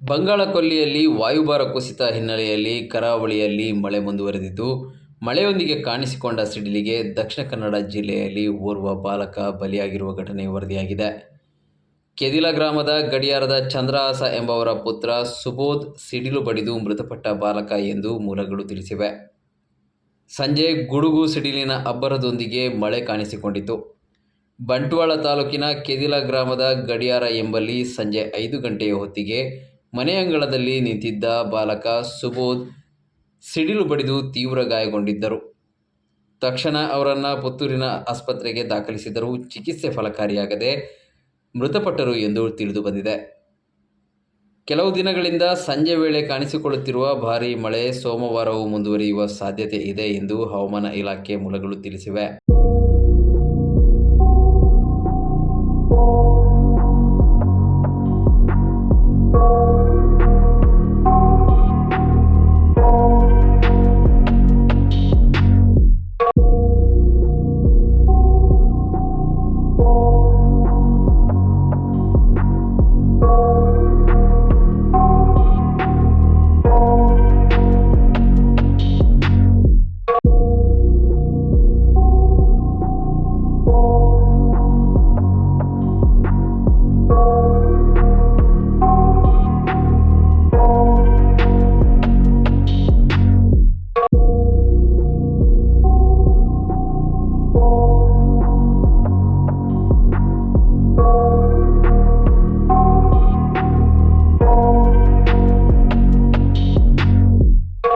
ಬಂಗಾಳಕೊಲ್ಲಿಯಲ್ಲಿ ವಾಯುಭಾರ ಕುಸಿತ ಹಿನ್ನೆಲೆಯಲ್ಲಿ ಕರಾವಳಿಯಲ್ಲಿ ಮಳೆ ಮುಂದುವರೆದಿದ್ದು, ಮಳೆಯೊಂದಿಗೆ ಕಾಣಿಸಿಕೊಂಡ ಸಿಡಿಲಿಗೆ ದಕ್ಷಿಣ ಕನ್ನಡ ಜಿಲ್ಲೆಯಲ್ಲಿ ಓರ್ವ ಬಾಲಕ ಬಲಿಯಾಗಿರುವ ಘಟನೆ ವರದಿಯಾಗಿದೆ. ಕೆದಿಲ ಗ್ರಾಮದ ಗಡಿಯಾರದ ಚಂದ್ರಹಾಸ ಎಂಬವರ ಪುತ್ರ ಸುಬೋಧ್ ಸಿಡಿಲು ಬಡಿದು ಮೃತಪಟ್ಟ ಬಾಲಕ ಎಂದು ಮೂಲಗಳು ತಿಳಿಸಿವೆ. ಸಂಜೆ ಗುಡುಗು ಸಿಡಿಲಿನ ಅಬ್ಬರದೊಂದಿಗೆ ಮಳೆ ಕಾಣಿಸಿಕೊಂಡಿತು. ಬಂಟ್ವಾಳ ತಾಲೂಕಿನ ಕೆದಿಲ ಗ್ರಾಮದ ಗಡಿಯಾರ ಎಂಬಲ್ಲಿ ಸಂಜೆ 5 ಗಂಟೆಯ ಹೊತ್ತಿಗೆ ಮನೆಯಂಗಳದಲ್ಲಿ ನಿಂತಿದ್ದ ಬಾಲಕ ಸುಬೋಧ್ ಸಿಡಿಲು ಬಡಿದು ತೀವ್ರ ಗಾಯಗೊಂಡಿದ್ದರು. ತಕ್ಷಣ ಅವರನ್ನು ಪುತ್ತೂರಿನ ಆಸ್ಪತ್ರೆಗೆ ದಾಖಲಿಸಿದರೂ ಚಿಕಿತ್ಸೆ ಫಲಕಾರಿಯಾಗದೆ ಮೃತಪಟ್ಟರು ಎಂದು ತಿಳಿದು ಬಂದಿದೆ. ಕೆಲವು ದಿನಗಳಿಂದ ಸಂಜೆ ವೇಳೆ ಕಾಣಿಸಿಕೊಳ್ಳುತ್ತಿರುವ ಭಾರೀ ಮಳೆ ಸೋಮವಾರವೂ ಮುಂದುವರಿಯುವ ಸಾಧ್ಯತೆ ಇದೆ ಎಂದು ಹವಾಮಾನ ಇಲಾಖೆ ಮೂಲಗಳು ತಿಳಿಸಿವೆ.